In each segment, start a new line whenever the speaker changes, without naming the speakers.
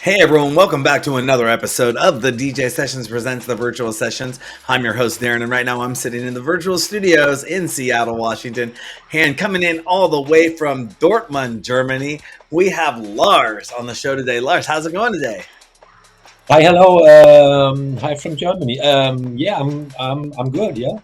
Hey everyone, welcome back to another episode of the DJ Sessions Presents the Virtual Sessions. I'm your host Darren, and right now I'm sitting in the virtual studios in Seattle, Washington. And coming in all the way from Dortmund, Germany, we have Larse on the show today. Larse, how's it going today?
Hi, hello. Hi from Germany. Yeah, I'm good. Yeah.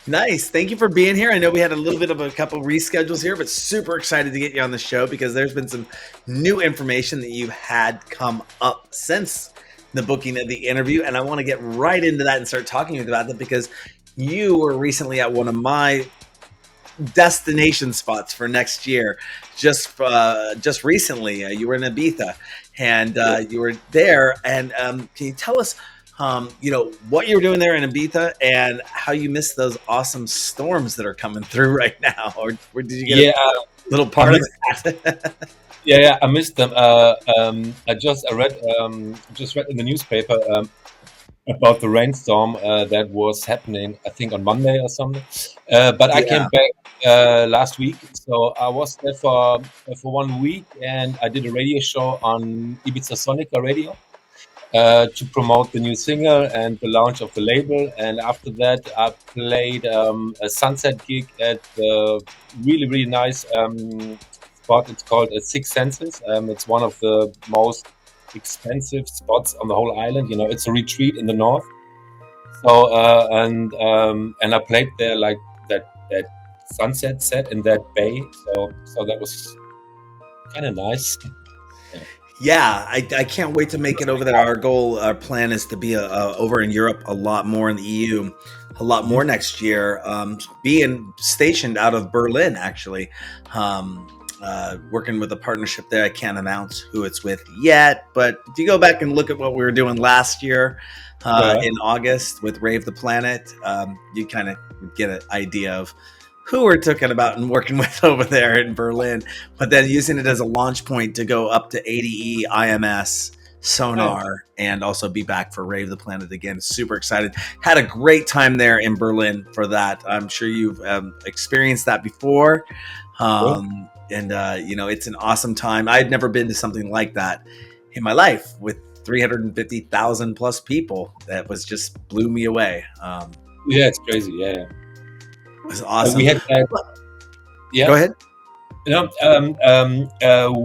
Nice. Thank you for being here. I know we had a little bit of a couple reschedules here, but super excited to get you on the show because there's been some new information that you've had come up since the booking of the interview. And I want to get right into that and start talking about that because you were recently at one of my destination spots for next year. Just recently, you were in Ibiza, and you were there. And can you tell us, what you were doing there in Ibiza and how you missed those awesome storms that are coming through right now? Or did you get a
Yeah,
little
I
part of
missed.
that?
Yeah, I missed them. I just read in the newspaper about the rainstorm that was happening. I think on Monday or something. But I came
Yeah.
back last week, so I was there for 1 week, and I did a radio show on Ibiza Sonica Radio. To promote the new single and the launch of the label. And after that, I played a sunset gig at the really, really nice spot. It's called Six Senses. It's one of the most expensive spots on the whole island. It's a retreat in the north. So and I played there like that sunset set in that bay. So that was kind of nice. Yeah.
Yeah, I can't wait to make it over there. Our plan is to be over in Europe a lot more, in the EU a lot more
Mhm.
next year. Being stationed out of Berlin, actually, working with a partnership there. I can't announce who it's with yet, but if you go back and look at what we were doing last year
Yeah.
in August with Rave the Planet, you kind of get an idea of who we're talking about and working with over there in Berlin, but then using it as a launch point to go up to ADE, IMS,
Yeah.
Sonar, and also be back for Rave the Planet again. Super excited. Had a great time there in Berlin for that. I'm sure you've experienced that before.
Cool.
It's an awesome time. I'd never been to something like that in my life with 350,000 plus people. That was just blew me away.
Yeah, it's crazy. Yeah.
It was
We
awesome.
had that.
Go
Yeah,
ahead.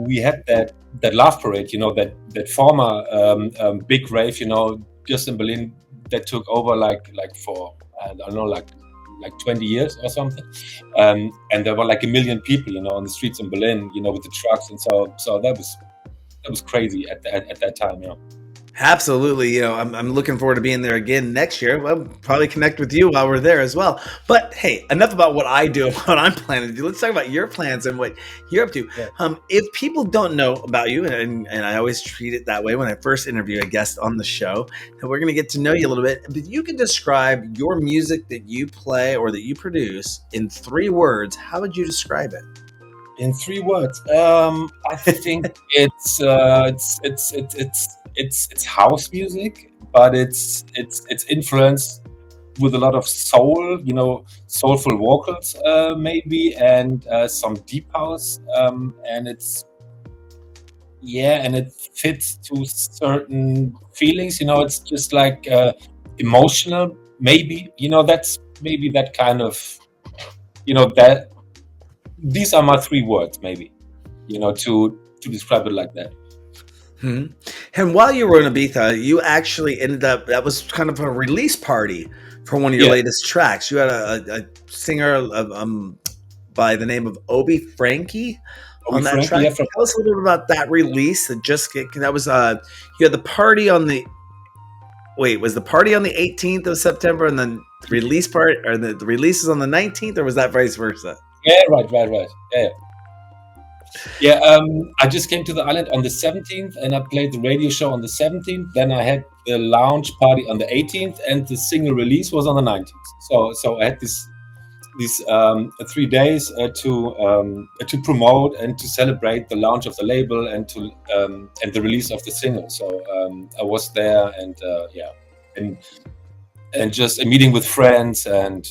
we had that love parade. That former big rave. Just in Berlin that took over like for I don't know like 20 years or something. And there were like 1 million people. On the streets in Berlin. With the trucks, and so that was crazy at that time. Yeah.
Absolutely. I'm looking forward to being there again next year. I'll probably connect with you while we're there as well. But hey, enough about what I do and what I'm planning to do. Let's talk about your plans and what you're up to.
Yeah.
If people don't know about you, and I always treat it that way when I first interview a guest on the show, and we're going to get to know you a little bit, but you can describe your music that you play or that you produce in 3 words. How would you describe it?
In 3 words, I think it's house music, but it's influenced with a lot of soul, soulful vocals, maybe, and some deep house, and it fits to certain feelings. It's just like emotional, maybe. That's maybe that kind of, that these are my 3 words, maybe, to describe it like that.
Hmm. And while you were in Ibiza, you actually ended up, that was kind of a release party for one of your
Yeah,
latest tracks. You had a singer by the name of Obi Frankie
Obi
on that
Frankie,
track.
yeah, from
Tell us a little bit about that release that was you had the party on the was the party on the 18th of September and then the release is on the 19th, or was that vice versa?
yeah, right, yeah. Yeah, I just came to the island on the 17th, and I played the radio show on the 17th. Then I had the lounge party on the 18th, and the single release was on the 19th. So I had these 3 days to promote and to celebrate the launch of the label and the release of the single. So I was there, and and just a meeting with friends, and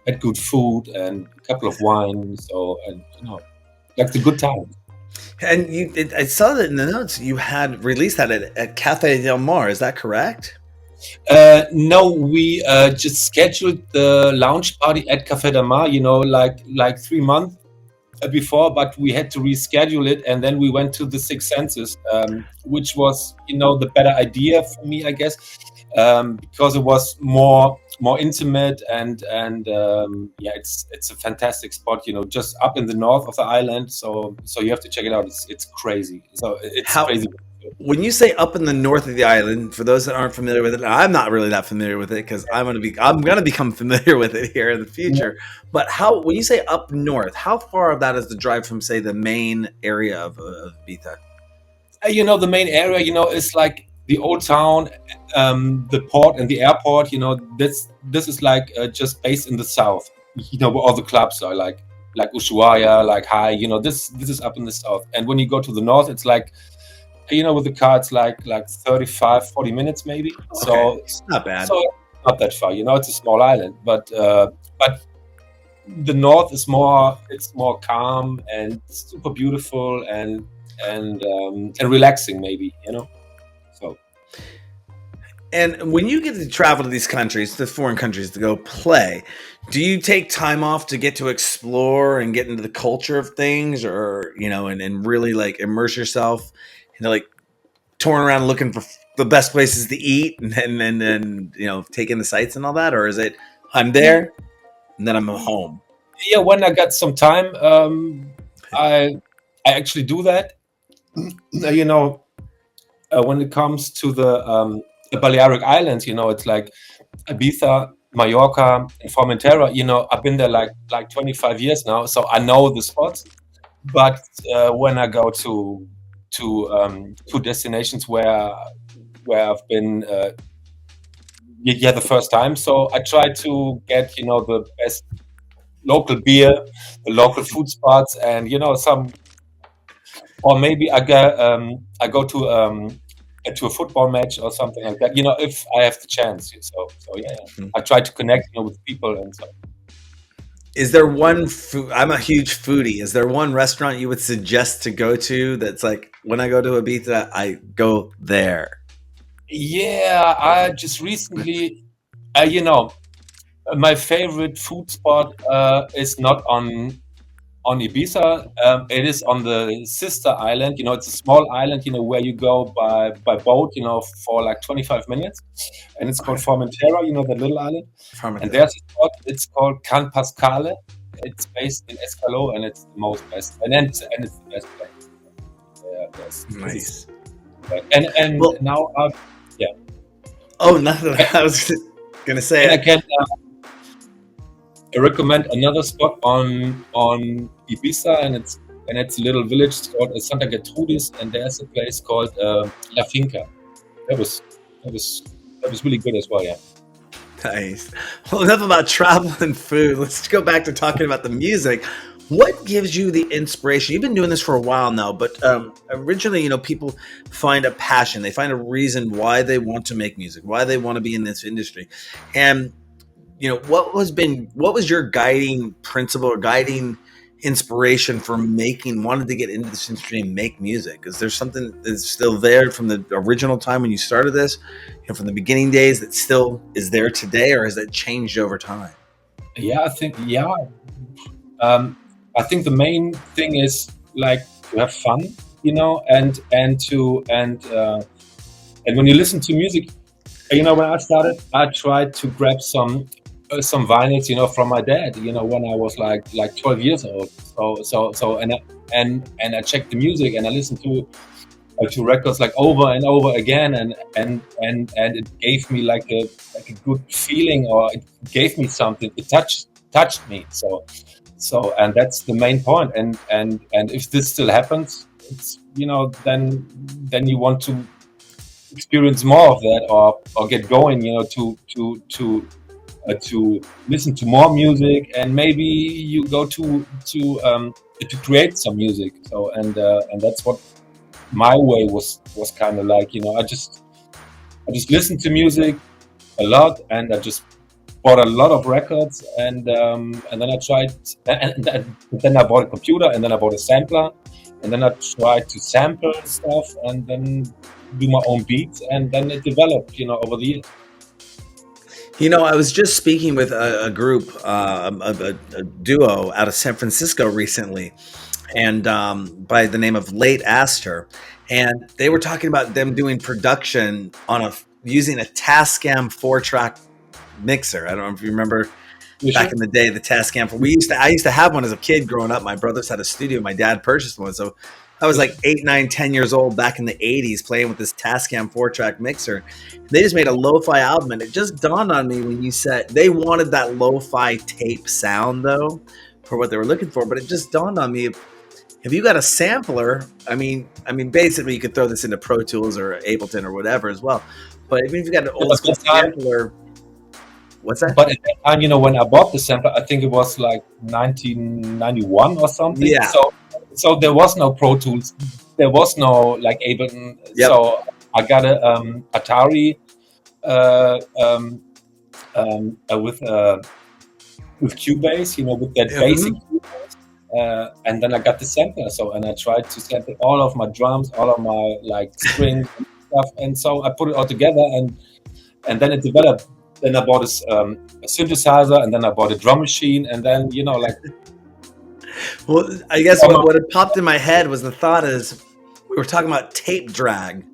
had good food and a couple of wines. So, and like the good time.
And I saw that in the notes you had released that at Cafe Del Mar. Is that correct?
No, we just scheduled the launch party at Café Del Mar, like 3 months before, but we had to reschedule it, and then we went to the Six Senses, which was the better idea for me, I guess, because it was more intimate, and yeah, it's a fantastic spot, just up in the north of the island. So you have to check it out. It's crazy. So it's crazy.
When you say up in the north of the island, for those that aren't familiar with it, I'm not really that familiar with it because I'm gonna become familiar with it here in the future. Yeah. But when you say up north, how far of that is the drive from, say, the main area of Ibiza?
The main area, is like the old town, the port and the airport. This is like just based in the south. Where all the clubs are, like Ushuaia, like High. This is up in the south. And when you go to the north, it's like, with the car, it's like 35, 40 minutes maybe.
Okay.
So
it's not bad.
So not that far. It's a small island, but the north is more calm and super beautiful and relaxing, maybe. So.
And when you get to travel to these countries, the foreign countries, to go play, do you take time off to get to explore and get into the culture of things, or and really like immerse yourself? Like touring around looking for the best places to eat and taking the sights and all that? Or is it, I'm there and then I'm home?
Yeah, when I got some time, I actually do that. When it comes to the Balearic Islands, it's like Ibiza, Mallorca, and Formentera. I've been there like 25 years now, so I know the spots. But when I go to destinations where I've been the first time, so I try to get the best local beer, the local food spots, and some, or maybe I go to a football match or something like that, if I have the chance. So yeah, I try to connect with people and stuff.
Is there one food? I'm a huge foodie. Is there one restaurant you would suggest to go to that's like, when I go to Ibiza, I go there?
Yeah, I just recently, my favorite food spot is not on Ibiza. It is on the sister island. It's a small island, where you go by boat, for like 25 minutes, and it's called Formentera. The little island. And there's a spot. It's called Can Pascale. It's based in Escalo, and it's the most best. And it's the best place. Yeah, yes.
Nice.
And well, now, yeah.
Oh, nothing. I was gonna say.
And I can recommend another spot on Ibiza, and it's a little village called Santa Gertrudis, and there's a place called La Finca. That was really good as well. Yeah.
Nice. Well, enough about travel and food. Let's go back to talking about the music. What gives you the inspiration? You've been doing this for a while now, but originally, people find a passion. They find a reason why they want to make music, why they want to be in this industry. And, what was your guiding principle or guiding inspiration for wanted to get into this industry and make music? Is there something that's still there from the original time when you started this, from the beginning days, that still is there today, or has that changed over time?
Yeah, I think, I think the main thing is like to have fun, and when you listen to music, when I started, I tried to grab some vinyls, from my dad, when I was like 12 years old. So and I checked the music, and I listened to records like over and over again, and it gave me like a good feeling, or it gave me something. It touched me. So and that's the main point. And if this still happens, it's then you want to experience more of that, or get going, to listen to more music, and maybe you go to create some music. So and that's what my way was kind of like. I just listened to music a lot, and I just bought a lot of records, and then I tried, and then I bought a computer, and then I bought a sampler, and then I tried to sample stuff and then do my own beats, and then it developed, over the years.
I was just speaking with a group, a duo out of San Francisco recently, and by the name of Late Aster, and they were talking about them doing production on using a Tascam 4-track mixer. I don't know if you remember back in the day, the Tascam. I used to have one as a kid growing up. My brothers had a studio. My dad purchased one, so I was like 8, 9, 10 years old back in the 80s playing with this Tascam 4-track mixer. They just made a lo-fi album, and it just dawned on me when you said they wanted that lo-fi tape sound, though, for what they were looking for. But it just dawned on me, if you got a sampler, I mean, basically you could throw this into Pro Tools or Ableton or whatever as well. But even if you got an old school sampler, what's that?
But at that time, when I bought the sampler, I think it was like 1991 or something.
Yeah.
So there was no Pro Tools, there was no like Ableton.
Yep.
So I got a Atari with Cubase, with that basic Cubase, and then I got the sampler. And I tried to sample all of my drums, all of my like strings and stuff, and so I put it all together, and then it developed. Then I bought a synthesizer, and then I bought a drum machine, and then like.
Well, I guess what had popped in my head was the thought is we were talking about tape drag,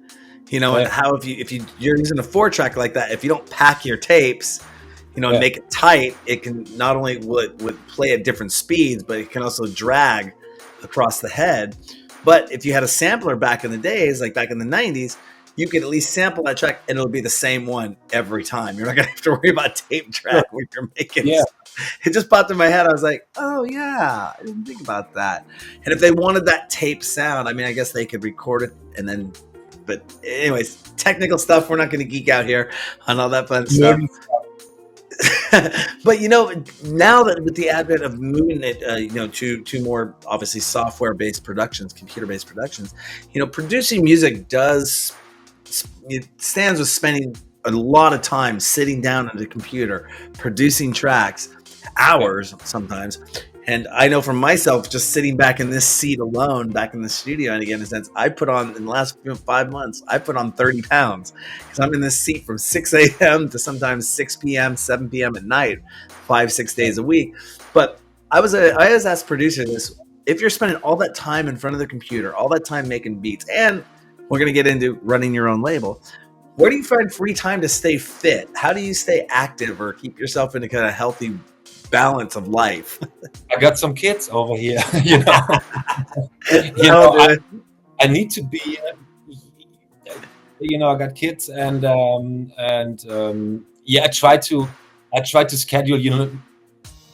and how if you're using a 4-track like that, if you don't pack your tapes, and make it tight, it can not only would play at different speeds, but it can also drag across the head. But if you had a sampler back in the days, like back in the 90s, you could at least sample that track and it'll be the same one every time. You're not going to have to worry about tape drag when you're making it. It just popped in my head. I was like, oh, yeah, I didn't think about that. And if they wanted that tape sound, I guess they could record it and then. But anyways, technical stuff. We're not going to geek out here on all that fun stuff. But now that with the advent of moving it, to more obviously software-based productions, computer-based productions, producing music stands with spending a lot of time sitting down at a computer, producing tracks, hours sometimes. And I know for myself, just sitting back in this seat alone, back in the studio, and again, in a sense, I put on, in the last 5 months, I put on 30 pounds because I'm in this seat from 6 a.m. to sometimes 6 p.m., 7 p.m. at night, 5-6 days a week. But I always ask producers this, if you're spending all that time in front of the computer, all that time making beats, and we're going to get into running your own label, where do you find free time to stay fit? How do you stay active or keep yourself in a kind of healthy balance of life?
I got some kids over here. I need to be. I got kids, and I try to schedule.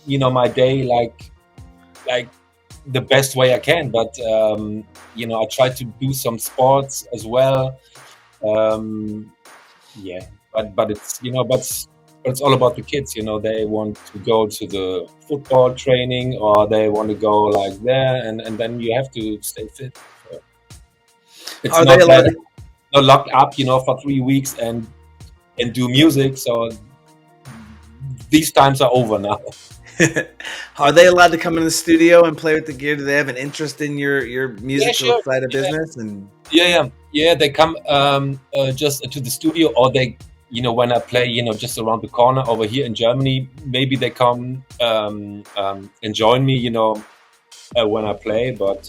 My day like the best way I can. But I try to do some sports as well. But it's but it's all about the kids. They want to go to the football training, or they want to go like there, and then you have to stay fit. So it's
Are
not
they allowed
locked up, for 3 weeks and do music. So these times are over now.
Are they allowed to come in the studio and play with the gear? Do they have an interest in your musical side of business? And
they come just to the studio, or they when I play just around the corner over here in Germany, maybe they come and join me when I play, but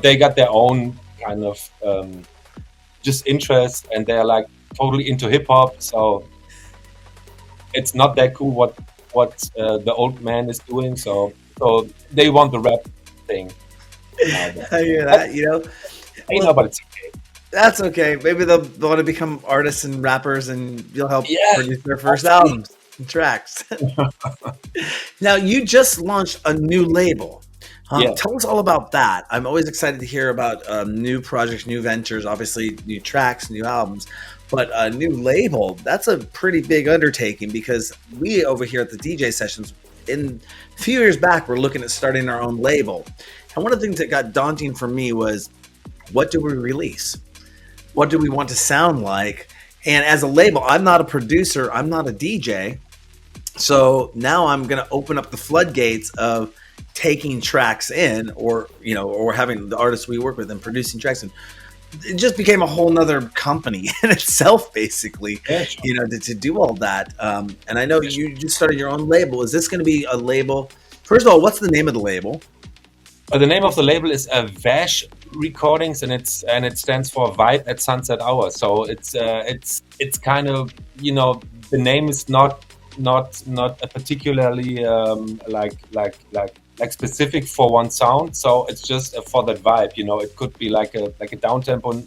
they got their own kind of just interest, and they're like totally into hip-hop, so it's not that cool what the old man is doing, so they want the rap thing.
I hear that,
but it's okay.
That's okay. Maybe they'll want to become artists and rappers, and you'll help produce their first albums and tracks. Now, you just launched a new label. Tell us all about that. I'm always excited to hear about new projects, new ventures, obviously new tracks, new albums. But a new label, that's a pretty big undertaking, because we over here at the DJ Sessions, in a few years back, we're looking at starting our own label. And one of the things that got daunting for me was, what do we release? What do we want to sound like? And as a label, I'm not a producer, I'm not a DJ. So now I'm going to open up the floodgates of, taking tracks in, or or having the artists we work with and producing tracks, and it just became a whole nother company in itself, basically.
Yeah, sure.
To do all that. And I know
Yeah, sure.
you just started your own label. Is this going to be a label? First of all, what's the name of the label?
The name of the label is VASH Recordings, and it stands for Vibe at Sunset Hour. So it's kind of, the name is not a particularly like specific for one sound. So it's just for that vibe. It could be like a downtempo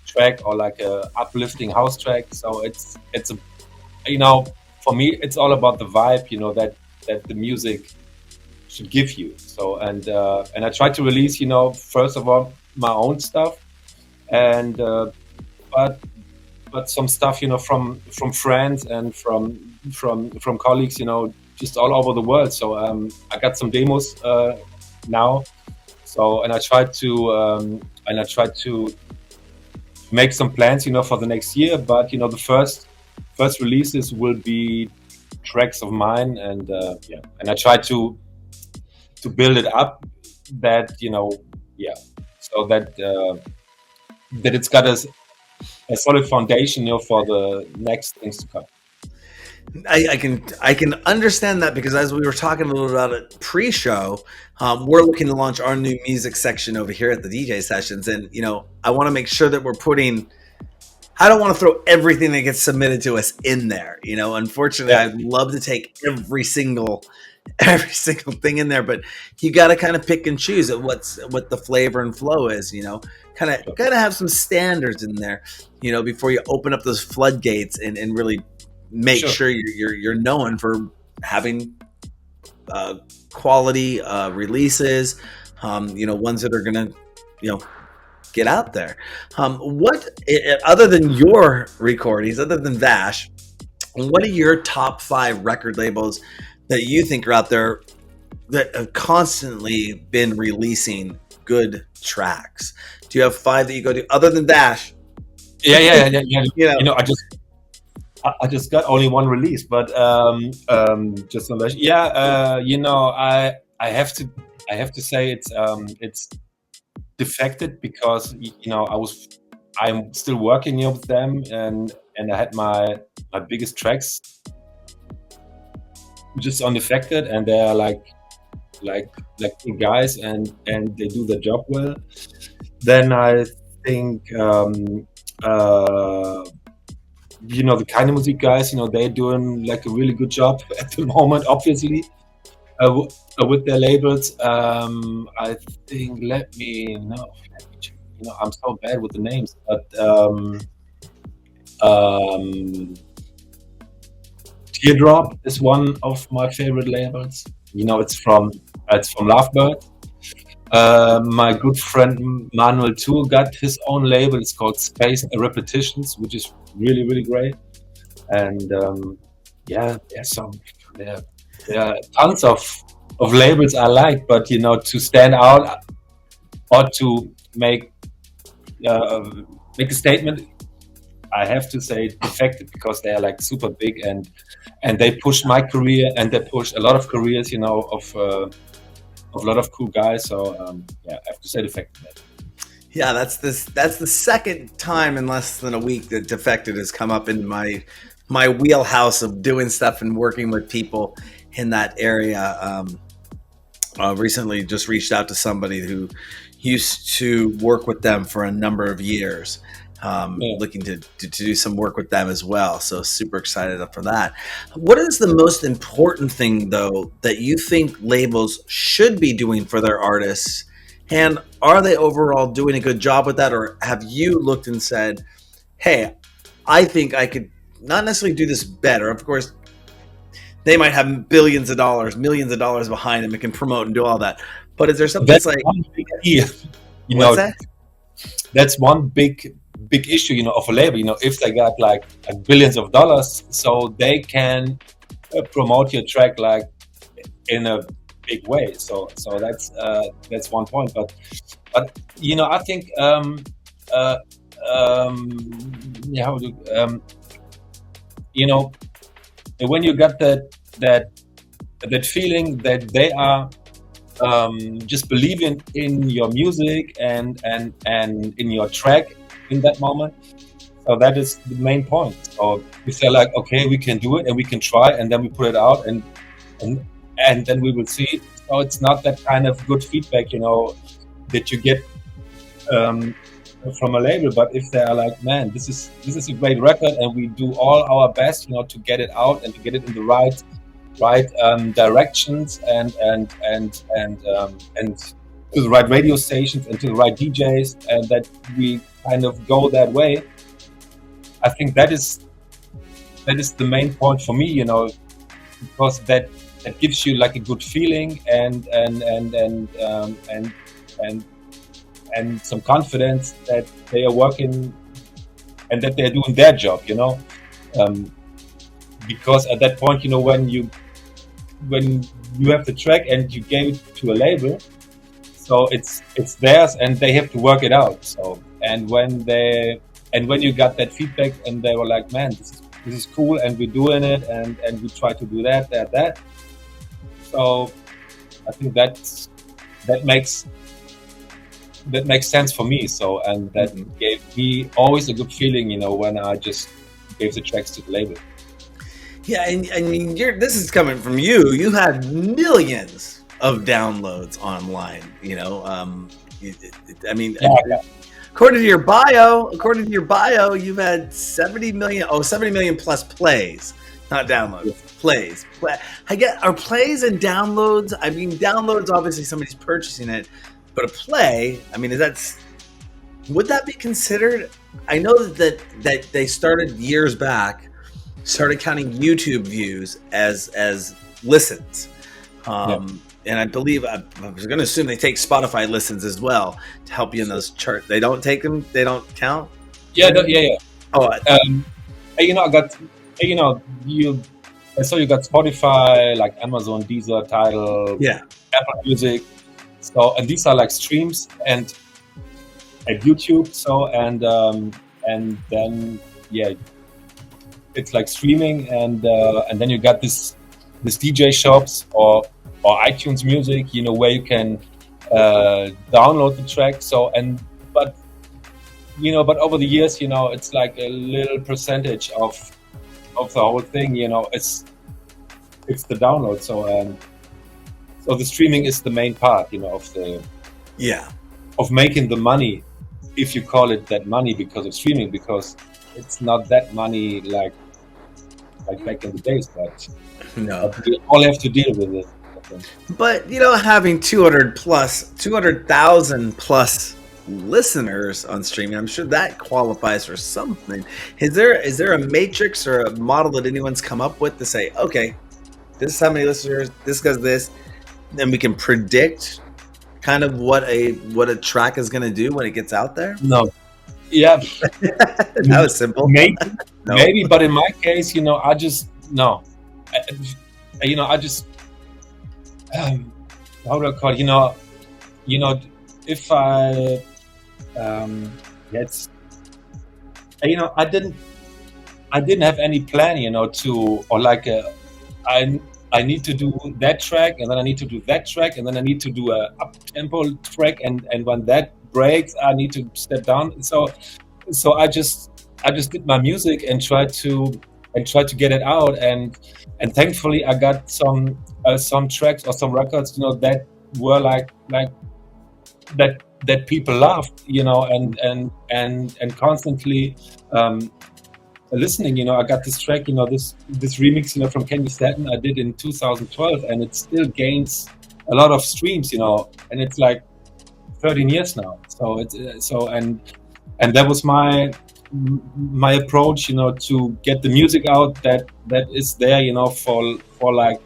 track, or like a uplifting house track. So it's a, for me, it's all about the vibe. That the music should give you. So and I try to release, first of all, my own stuff, and but some stuff, from friends and from colleagues, just all over the world. So I got some demos now. So and I try to make some plans, for the next year. But the first releases will be tracks of mine, and and I try to build it up, that so that it's got a solid foundation, for the next things to come.
I can understand that, because as we were talking a little about it pre-show, we're looking to launch our new music section over here at the DJ sessions, and I want to make sure that we're putting. I don't want to throw everything that gets submitted to us in there. Unfortunately,
Yeah.
I'd love to take every single thing in there, but you got to kind of pick and choose at what the flavor and flow is. Kind of have some standards in there, before you open up those floodgates and really make sure you're known for having quality releases. Ones that are gonna get out there. What other than your recordings, other than VASH, what are your top 5 record labels that you think are out there that have constantly been releasing good tracks? Do you have 5 that you go to other than VASH?
Yeah. I just got only one release, but just on that. I have to say it's Defected, because I'm still working with them, and I had my biggest tracks just on Defected, and they are like good guys, and they do their job well. Then I think the kind of music guys, they're doing like a really good job at the moment, obviously, with their labels. I think, let me check. I'm so bad with the names, but Teardrop is one of my favorite labels. It's from Lovebird. My good friend Manuel too got his own label. It's called Space Repetitions, which is really, really great. And there are tons of labels I like, but to stand out or to make a statement, I have to say Defected, because they are like super big, and they push my career, and they push a lot of careers, of a lot of cool guys. So I have to say Defected.
Yeah, that's the second time in less than a week that Defected has come up in my wheelhouse of doing stuff and working with people in that area. Recently just reached out to somebody who used to work with them for a number of years, looking to do some work with them as well. So super excited for that. What is the most important thing, though, that you think labels should be doing for their artists? And are they overall doing a good job with that? Or have you looked and said, hey, I think I could not necessarily do this better? Of course, they might have billions of dollars, millions of dollars behind them and can promote and do all that. But is there something that's like, what's that?
That's one big issue, of a label. If they got like billions of dollars, so they can promote your track like in a big way. So that's one point. But I think when you got that feeling that they are just believe in your music and in your track in that moment. So that is the main point. So if they're like, okay, we can do it and we can try, and then we put it out and then we will see. So it's not that kind of good feedback, that you get from a label. But if they are like, man, this is a great record, and we do all our best, to get it out and to get it in the right directions and to the right radio stations and to the right DJs, and that we kind of go that way. I think that is the main point for me, because that gives you like a good feeling and some confidence that they are working and that they're doing their job, because at that point, when you have the track and you gave it to a label, so it's theirs and they have to work it out. So and when you got that feedback and they were like, man, this is cool and we're doing it and we try to do that. So I think that makes sense for me. So, and that gave me always a good feeling, when I just gave the tracks to the label.
Yeah, and I mean, this is coming from you. You had millions of downloads online. According to your bio, you've had 70 million plus plays, not downloads. Plays. Are plays and downloads? I mean, downloads, obviously somebody's purchasing it, but a play, I mean, would that be considered? I know that they started years back, started counting YouTube views as listens. And I believe I was going to assume they take Spotify listens as well to help you in those charts. They don't take them. They don't count.
Yeah.
Oh,
I saw you got Spotify, like Amazon, Deezer, Tidal, Apple Music. So, and these are like streams and at YouTube. So, and then it's like streaming, and then you got this DJ shops or iTunes Music, where you can download the track. So but over the years, it's like a little percentage of the whole thing. It's the download. So the streaming is the main part, of making the money, if you call it that money, because of streaming, because it's not that money like back in the days, but we all have to deal with it.
But having 200,000 plus listeners on streaming, I'm sure that qualifies for something. Is there a matrix or a model that anyone's come up with to say, okay, this is how many listeners, this does this, and we can predict kind of what a track is going to do when it gets out there?
No. Yeah.
That was simple.
Maybe, but in my case, I just no. I just how do I call it? If I I didn't have any plan, I need to do that track, and then I need to do that track, and then I need to do a up-tempo track, and when that breaks, I need to step down. So I just did my music and tried to get it out, and thankfully I got some tracks or some records, that were like that people loved, and constantly listening. I got this track, this remix, from Candy Staten I did in 2012, and it still gains a lot of streams, and it's like 13 years now. So it's and that was my approach, to get the music out that is there, for like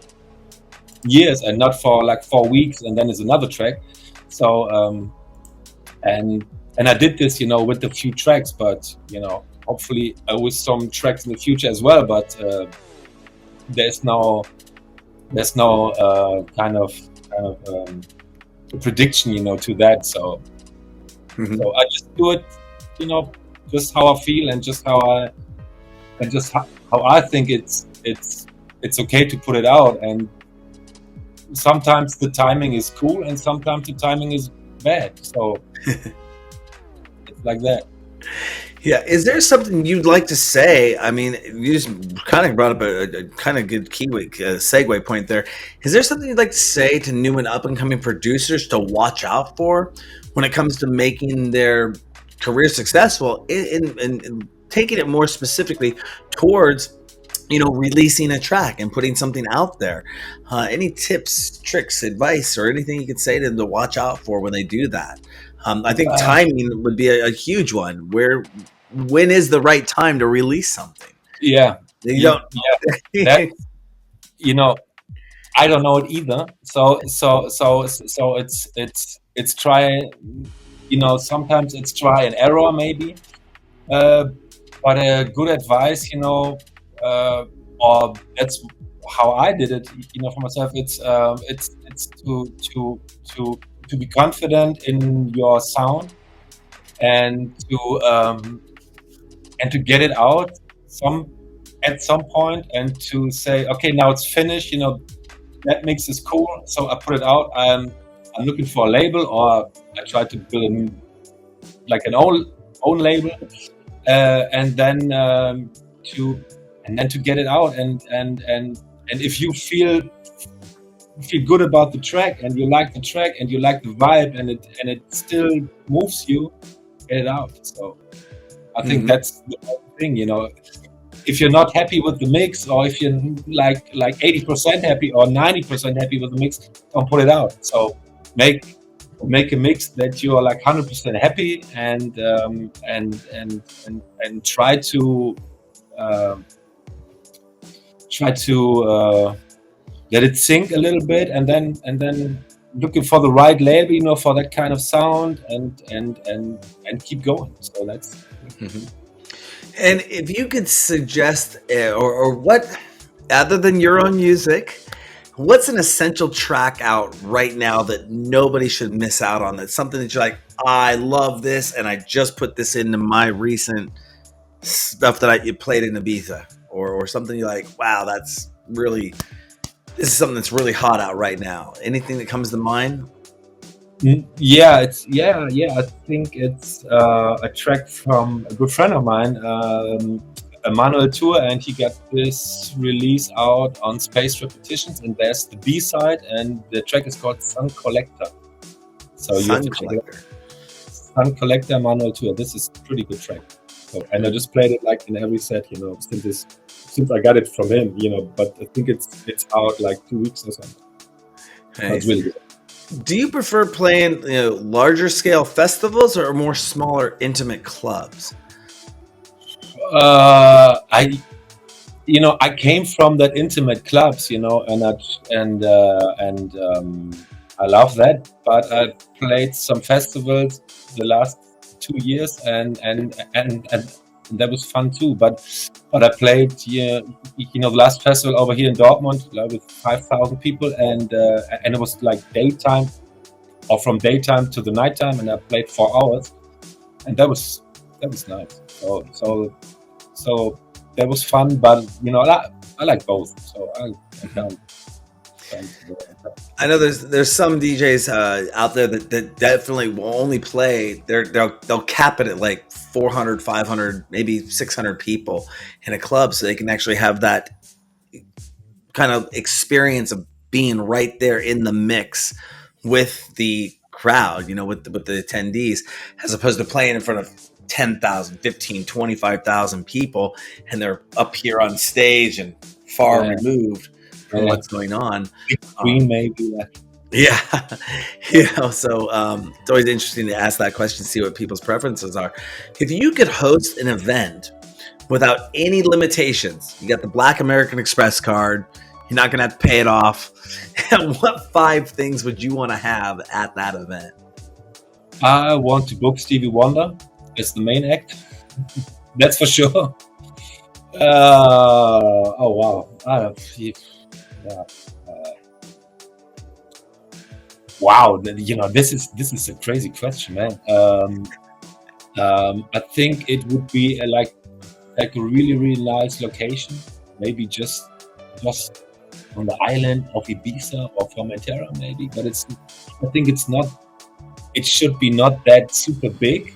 years, and not for like 4 weeks and then it's another track. So and I did this, with a few tracks, but hopefully with some tracks in the future as well. But there's no kind of prediction, to that. So so I just do it, just how I feel and just how I think it's okay to put it out. And sometimes the timing is cool and sometimes the timing is bad. So it's like that.
Yeah. Is there something you'd like to say? I mean, you just kind of brought up a kind of good segue point there. Is there something you'd like to say to new and up and coming producers to watch out for when it comes to making their career successful in taking it more specifically towards, releasing a track and putting something out there? Any tips, tricks, advice, or anything you could say to them to watch out for when they do that? I think timing would be a huge one. When is the right time to release something?
Yeah.
You don't.
Yeah. That, I don't know it either. So it's try. Sometimes it's try and error maybe. But a good advice, or that's how I did it, for myself. It's to be confident in your sound and to get it out at some point and to say, okay, now it's finished. That mix is cool, so I put it out. I'm looking for a label, or I try to build an own label. And then to get it out, and if you feel good about the track and you like the track and you like the vibe and it still moves you, get it out. So I think that's the thing, if you're not happy with the mix, or if you're like 80% happy or 90% happy with the mix, don't put it out. So make a mix that you are like 100% happy, and try to let it sink a little bit, and then looking for the right label, for that kind of sound, and keep going. So that's.
And if you could suggest, or what, other than your own music, what's an essential track out right now that nobody should miss out on? That's something that you're like, I love this, and I just put this into my recent stuff that you played in Ibiza, or something you're like, wow, this is something that's really hot out right now. Anything that comes to mind?
Yeah, I think it's a track from a good friend of mine, Manuel Tour, and he got this release out on Space Repetitions, and there's the B-side, and the track is called Sun Collector. So you have to check it out. Sun Collector, Manuel Tour. This is a pretty good track. So, and I just played it like in every set, since I got it from him, but I think it's out like 2 weeks or something.
Hey.
So it's really good.
Do you prefer playing larger scale festivals or more smaller intimate clubs?
I came from that intimate clubs, and I love that. But I played some festivals the last 2 years, and that was fun too. But I played the last festival over here in Dortmund with 5,000 people, and it was like daytime, or from daytime to the nighttime, and I played 4 hours, and that was nice. So that was fun, but I like both. So I can't.
I know there's some DJs out there that definitely will only play. They'll cap it at like 400, 500, maybe 600 people in a club, so they can actually have that kind of experience of being right there in the mix with the crowd, with the attendees, as opposed to playing in front of 10,000, 15, 25,000 people, and they're up here on stage and far removed from what's going on.
Screen maybe.
Yeah. So it's always interesting to ask that question, see what people's preferences are. If you could host an event without any limitations, you got the Black American Express card, you're not going to have to pay it off, what 5 things would you want to have at that event?
I want to book Stevie Wonder as the main act. That's for sure. Oh wow. Wow, this is a crazy question, man. I think it would be like a really, really nice location. Maybe just on the island of Ibiza or Formentera maybe, but I think it should be not that super big.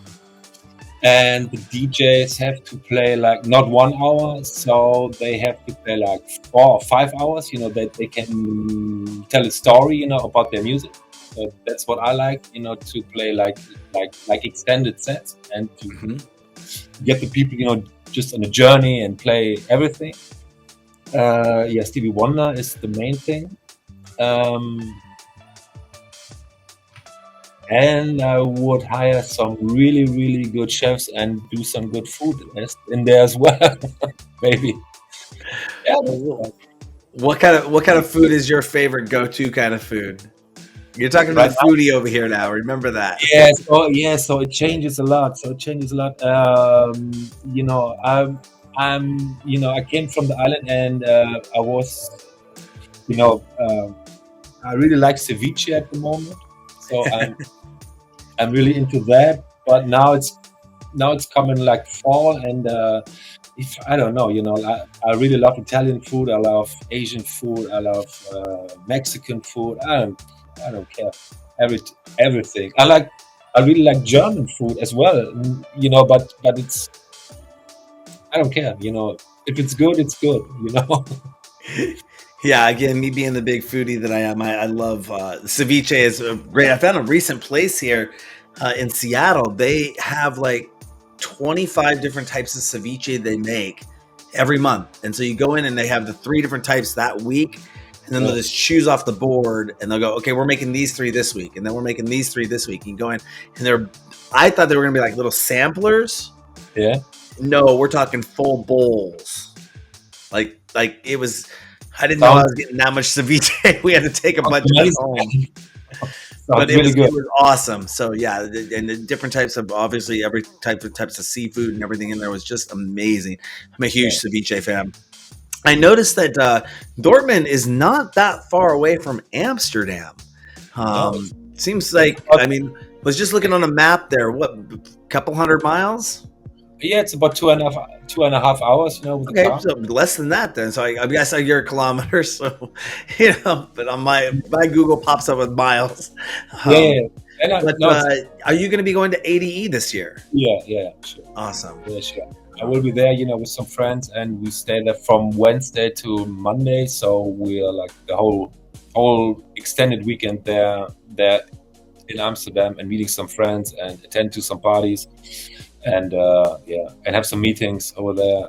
And the DJs have to play like not 1 hour, so they have to play like 4 or 5 hours, that they can tell a story, about their music. So that's what I like, to play like extended sets and to get the people, just on a journey and play everything. Stevie Wonder is the main thing. And I would hire some really, really good chefs and do some good food in there as well, maybe. Yeah.
What kind of food is your favorite go-to kind of food? You're talking about foodie over here now. Remember that.
So it changes a lot. I came from the island and I was, I really like ceviche at the moment. So I'm really into that. But now it's coming like fall, and I don't know, I really love Italian food. I love Asian food. I love Mexican food. I don't care. Everything. I really like German food as well. But it's, I don't care. If it's good, it's good.
Yeah, again, me being the big foodie that I am, I love ceviche is great. I found a recent place here in Seattle. They have like 25 different types of ceviche they make every month. And so you go in and they have the 3 different types that week. And then they'll just choose off the board and they'll go, okay, we're making these 3 this week. And then we're making these 3 this week. You go in and I thought they were going to be like little samplers.
Yeah.
No, we're talking full bowls. Like it was... I didn't know I was getting that much ceviche. We had to take a bunch of it home. But it was awesome. So yeah, and the different types of, obviously every types of seafood and everything in there was just amazing. I'm a huge ceviche fan. I noticed that Dortmund is not that far away from Amsterdam. Seems like, was just looking on a map there. What, a couple 100 miles?
Yeah, it's about 2.5 hours, with the car.
So less than that then. So I guess you're a kilometer. So, but on my Google pops up with miles.
Yeah.
Are you going to be going to ADE this year?
Yeah, sure.
Awesome.
Yeah, sure. I will be there, with some friends, and we stay there from Wednesday to Monday. So we are like the whole extended weekend there in Amsterdam, and meeting some friends and attend to some parties. And and have some meetings over there.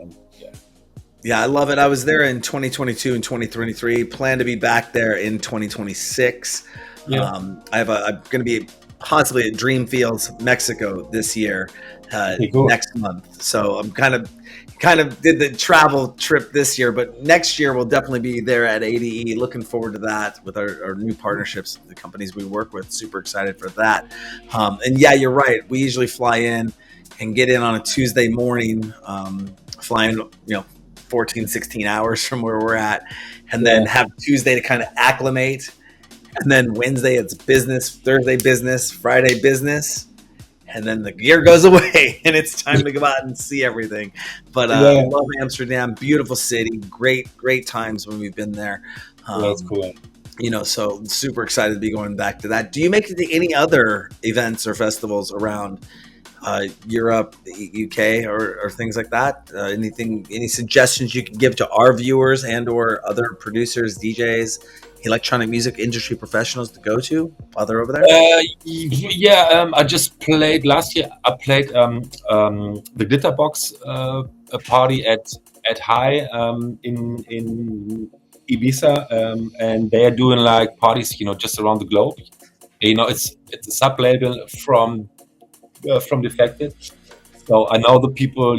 Yeah, I love it. I was there in 2022 and 2023. Plan to be back there in 2026.
Yeah.
I'm going to be possibly at Dreamfields, Mexico this year, next month. So I'm kind of did the travel trip this year, but next year we'll definitely be there at ADE. Looking forward to that with our new partnerships, the companies we work with. Super excited for that. And yeah, you're right. We usually fly in and get in on a Tuesday morning, flying, 14, 16 hours from where we're at, and then have Tuesday to kind of acclimate. And then Wednesday, it's business, Thursday, business, Friday, business. And then the gear goes away and it's time to go out and see everything. But I love Amsterdam, beautiful city, great times when we've been there.
That's cool.
So super excited to be going back to that. Do you make it to any other events or festivals around Europe, UK, or things like that? Any suggestions you can give to our viewers and or other producers, DJs, electronic music industry professionals to go to while they're over there?
I just played last year. I played the Glitterbox a party at High in Ibiza, and they are doing like parties, just around the globe. It's a sub label from Defected, so I know the people,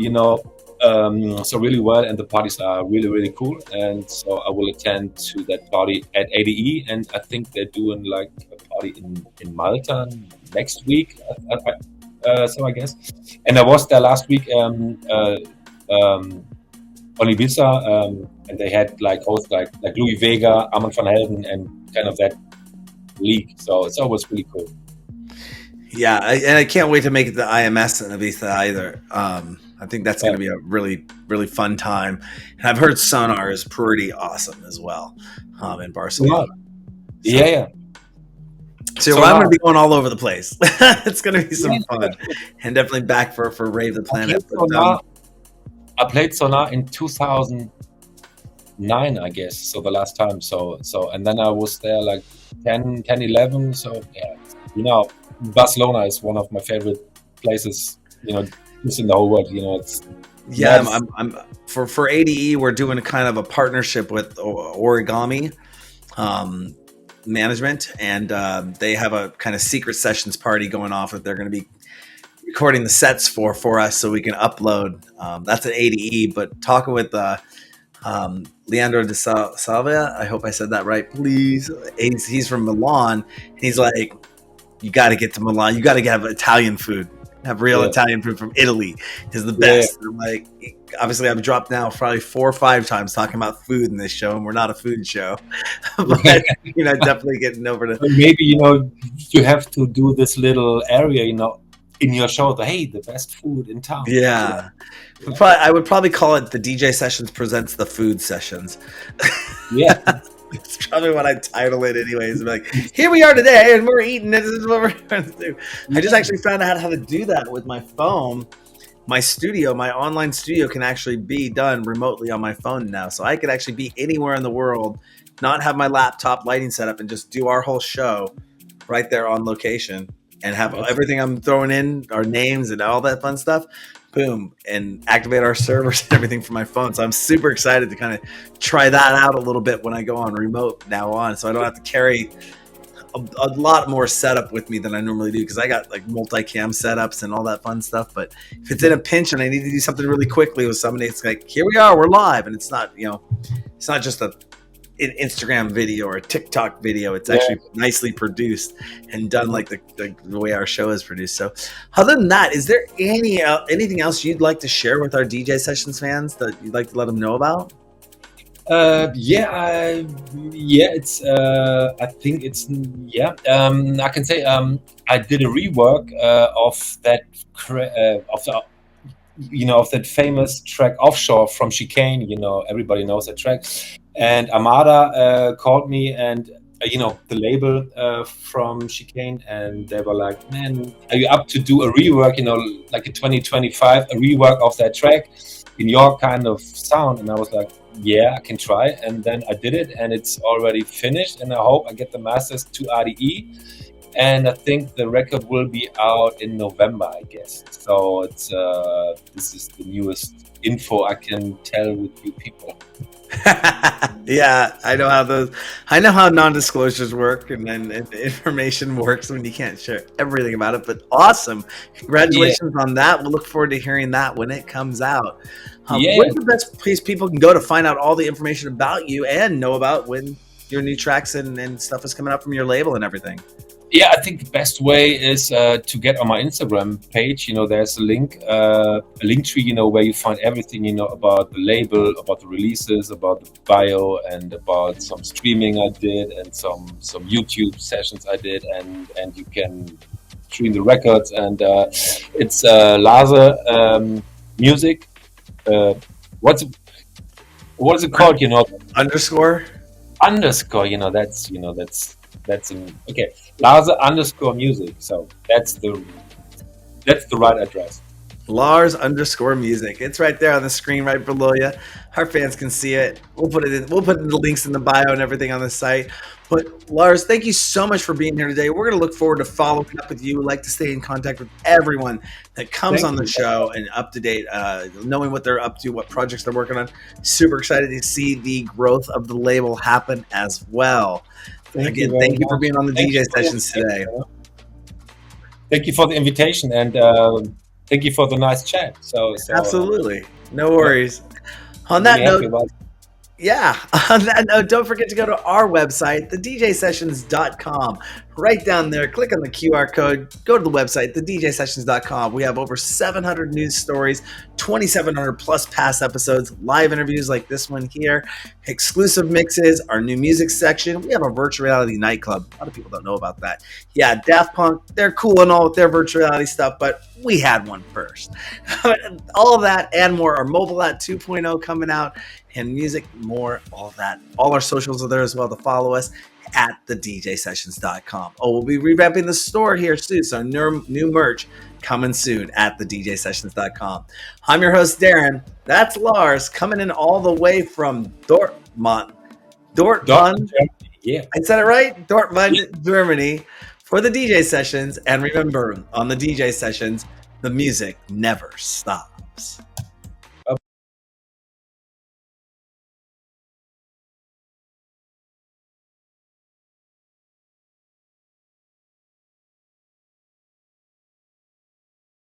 so really well, and the parties are really, really cool. And so I will attend to that party at ADE, and I think they're doing like a party in Malta next week. So I guess, and I was there last week on Ibiza, and they had like hosts like Louis Vega, Armand van Helden, and kind of that league. So it's always really cool.
Yeah, and I can't wait to make it to IMS in Ibiza either. I think that's going to be a really, really fun time. And I've heard Sonar is pretty awesome as well in Barcelona.
Yeah.
So I'm going to be going all over the place. It's going to be some fun, and definitely back for Rave the Planet.
I played Sonar in 2009, I guess. So the last time. So and then I was there like 10, 11. So yeah, Barcelona is one of my favorite places. Just in the whole world. It's
I'm for ADE. We're doing a kind of a partnership with Origami Management, and they have a kind of secret sessions party going off that they're going to be recording the sets for us so we can upload. That's an ADE, but talking with Leandro de Salvia, I hope I said that right, please. He's from Milan. He's like, you got to get to Milan. You got to have Italian food. Have real Italian food from Italy is the best. I'm like, obviously I've dropped now probably 4 or 5 times talking about food in this show, and we're not a food show. But definitely getting over to
maybe you have to do this little area in your show, the best food in town.
I would probably call it the DJ Sessions presents the food sessions. It's probably what I title it anyways. Like, here we are today and we're eating. This is what we're going to do. I just actually found out how to do that with my phone. My studio, my online studio can actually be done remotely on my phone now. So I could actually be anywhere in the world, not have my laptop lighting set up, and just do our whole show right there on location and have everything I'm throwing in, our names and all that fun stuff. Boom, and activate our servers and everything from my phone. So I'm super excited to kind of try that out a little bit when I go on remote now on, so I don't have to carry a lot more setup with me than I normally do, because I got like multicam setups and all that fun stuff. But if it's in a pinch and I need to do something really quickly with somebody, it's like, here we are, we're live, and it's not it's not just an Instagram video or a TikTok video. It's actually nicely produced and done like the way our show is produced. So other than that, is there anything else you'd like to share with our DJ Sessions fans that you'd like to let them know about?
It's I think it's I can say I did a rework of that of that famous track Offshore from Chicane. Everybody knows that track. And Armada called me, and the label from Chicane, and they were like, man, are you up to do a rework, like a 2025, a rework of that track in your kind of sound? And I was like, yeah, I can try. And then I did it, and it's already finished, and I hope I get the masters to RDE. And I think the record will be out in November, I guess. So it's this is the newest info I can tell with you people.
Yeah, I know how non-disclosures work, and then information works when you can't share everything about it. But awesome, congratulations on that. We'll look forward to hearing that when it comes out. Where's the best place people can go to find out all the information about you and know about when your new tracks and stuff is coming out from your label and everything?
Yeah, I think the best way is to get on my Instagram page. There's a link tree, where you find everything, about the label, about the releases, about the bio, and about some streaming I did, and some YouTube sessions I did, and you can stream the records. And it's Larse music. What is it called?
Underscore.
That's okay. Larse_music. So that's the right address.
Larse_music. It's right there on the screen right below you. Our fans can see it. We'll put the links in the bio and everything on the site. But Larse, thank you so much for being here today. We're going to look forward to following up with you. We'd like to stay in contact with everyone that comes on the show and up to date, knowing what they're up to, what projects they're working on. Super excited to see the growth of the label happen as well. Thank you for being on the DJ Sessions today.
Thank you for the invitation, and thank you for the nice chat. So
absolutely, no worries. On that note, on that note, don't forget to go to our website, thedjsessions.com. right down there. Click on the QR code. Go to the website, thedjsessions.com. We have over 700 news stories, 2,700 plus past episodes, live interviews like this one here, exclusive mixes, our new music section. We have a virtual reality nightclub. A lot of people don't know about that. Yeah, Daft Punk, they're cool and all with their virtual reality stuff, but we had one first. All of that and more. Our mobile app 2.0 coming out, and music, more, all that. All our socials are there as well to follow us at thedjsessions.com. Oh, we'll be revamping the store here soon, so new merch coming soon at thedjsessions.com. I'm your host, Darren. That's Larse, coming in all the way from Dortmund.
Dortmund, yeah.
I said it right? Dortmund, Germany, for the DJ Sessions. And remember, on the DJ Sessions, the music never stops.